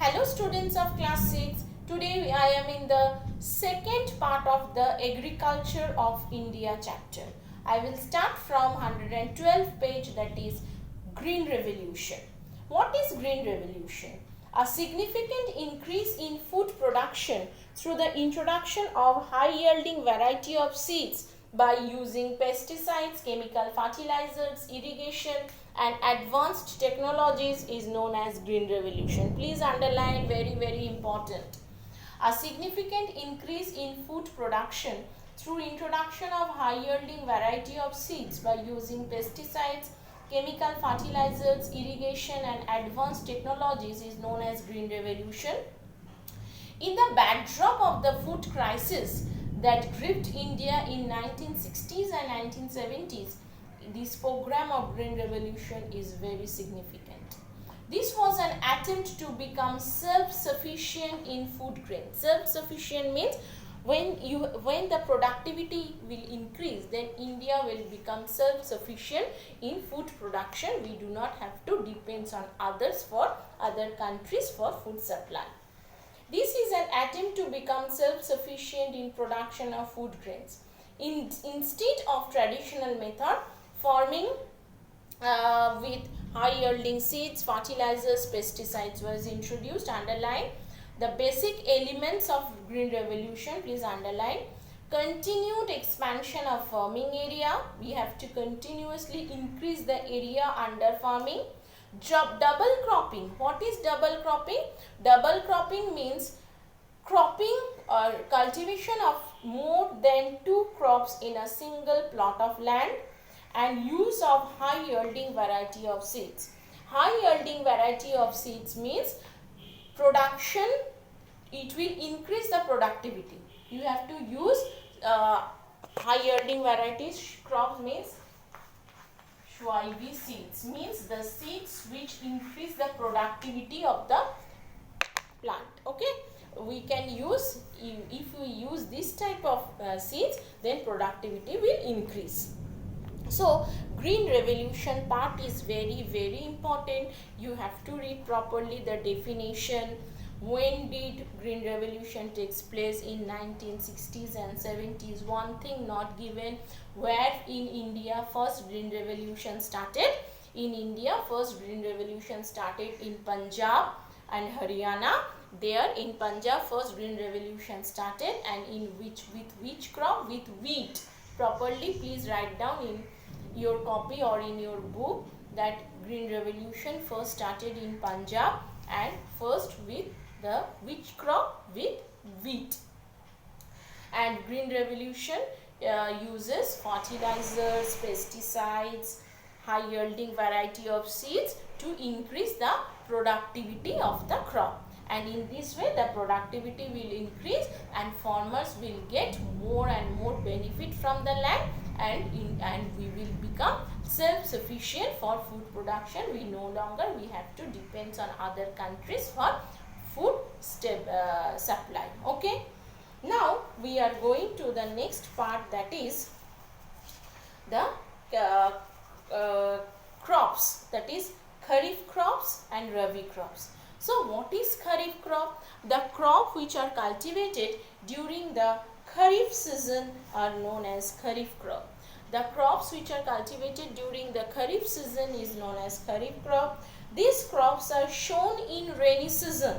Hello students of class 6. Today I am in the second part of the Agriculture of India chapter. I will start from 112th page, that is Green Revolution. What is Green Revolution? A significant increase in food production through the introduction of high yielding variety of seeds by using pesticides, chemical fertilizers, irrigation and advanced technologies is known as Green Revolution. Please underline, very important. A significant increase in food production through introduction of high yielding variety of seeds by using pesticides, chemical fertilizers, irrigation and advanced technologies is known as Green Revolution. In the backdrop of the food crisis that gripped India in 1960s and 1970s, this program of Green Revolution is very significant. This was an attempt to become self-sufficient in food grains. Self-sufficient means when the productivity will increase, then India will become self-sufficient in food production. We do not have to depend on others for other countries for food supply. This is an attempt to become self-sufficient in production of food grains. Instead of traditional method, farming with high yielding seeds, fertilizers, pesticides was introduced. Underline the basic elements of Green Revolution. Please underline. Continued expansion of farming area. We have to continuously increase the area under farming. Double cropping. What is double cropping? Double cropping means cropping or cultivation of more than 2 crops in a single plot of land, and use of high yielding variety of seeds. High yielding variety of seeds means production, it will increase the productivity. You have to use high yielding varieties. Crops means Schwalbe seeds, means the seeds which increase the productivity of the plant. Okay, we can use, if we use this type of seeds, then productivity will increase. So Green Revolution part is very important. You have to read properly the definition. When did Green Revolution takes place? In 1960s and 70s. One thing not given. Where in India first Green Revolution started? In India first Green Revolution started in Punjab and Haryana. There in Punjab first Green Revolution started, and in with which crop? With wheat. Properly please write down in your copy or in your book that Green Revolution first started in Punjab, and first with the which crop? With wheat. And Green Revolution uses fertilizers, pesticides, high yielding variety of seeds to increase the productivity of the crop, and in this way the productivity will increase and farmers will get more and more benefit from the land, and we will become self-sufficient for food production. We no longer we have to depend on other countries for food supply. Okay, now we are going to the next part, that is the crops, that is Kharif crops and Rabi crops. So what is Kharif crop? The crop which are cultivated during the Kharif season are known as Kharif crop. The crops which are cultivated during the Kharif season is known as Kharif crop. These crops are shown in rainy season.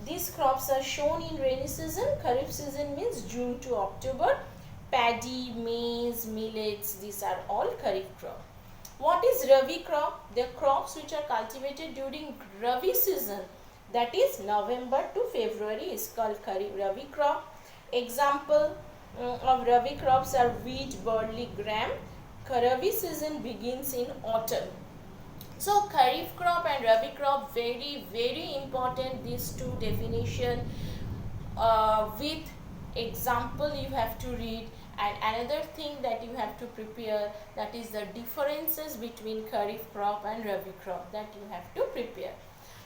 These crops are shown in rainy season. Kharif season means June to October. Paddy, maize, millets, these are all Kharif crop. What is Rabi crop? The crops which are cultivated during Rabi season, that is November to February, is called Rabi crop. Example of Rabi crops are wheat, barley, gram. Rabi season begins in autumn. So Kharif crop and Rabi crop, very important, these two definition. With example you have to read. And another thing that you have to prepare, that is the differences between Kharif crop and Rabi crop, that you have to prepare.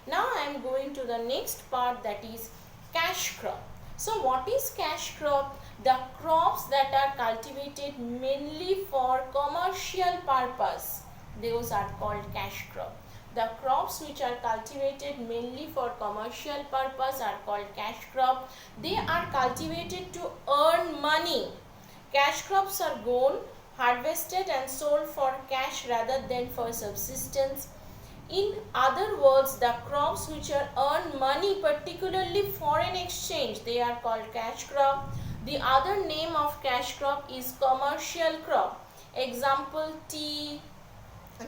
Now I am going to the next part, that is cash crop. So what is cash crop? The crops that are cultivated mainly for commercial purpose, those are called cash crop. The crops which are cultivated mainly for commercial purpose are called cash crop. They are cultivated to earn money. Cash crops are grown, harvested and sold for cash rather than for subsistence. In other words, the crops which are earn money, particularly foreign exchange, they are called cash crop. The other name of cash crop is commercial crop. Example, tea,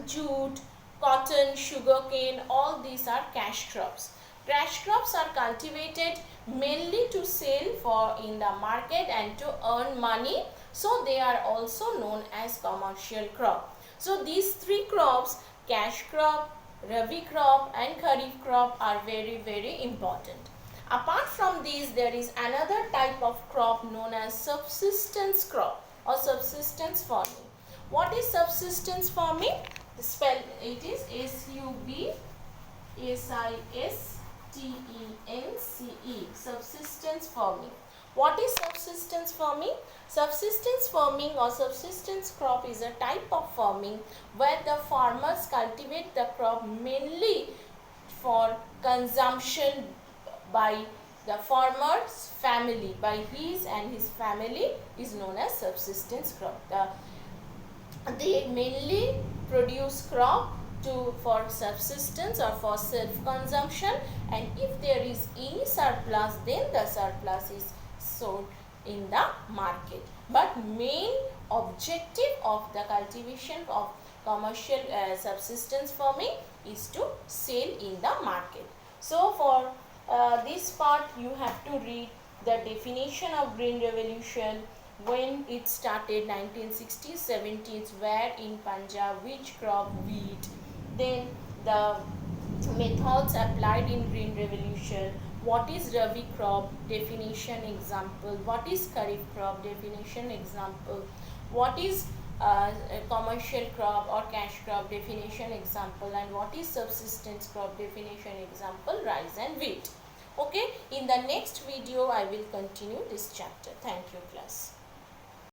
jute, cotton, sugarcane, all these are cash crops. Cash crops are cultivated mainly to sell for in the market and to earn money. So they are also known as commercial crop. So these three crops, cash crop, rabi crop and kharif crop, are very important. Apart from these, there is another type of crop known as subsistence crop or subsistence farming. What is subsistence farming? The spell it is SUBSISTENCE, subsistence farming. What is subsistence farming? Subsistence farming or subsistence crop is a type of farming where the farmers cultivate the crop mainly for consumption by the farmer's family, by his and his family, is known as subsistence crop. They mainly produce crop for subsistence or for self-consumption, and if there is any surplus, then the surplus is sold in the market. But main objective of the cultivation of commercial subsistence farming is to sell in the market. So for this part you have to read the definition of Green Revolution, when it started, 1960s, 70s, where in Punjab, which crop, wheat, then the methods applied in Green Revolution, what is rabi crop, definition, example, what is kharif crop, definition, example, what is a commercial crop or cash crop, definition, example, and what is subsistence crop, definition, example, rice and wheat. Okay, in the next video I will continue this chapter. Thank you class.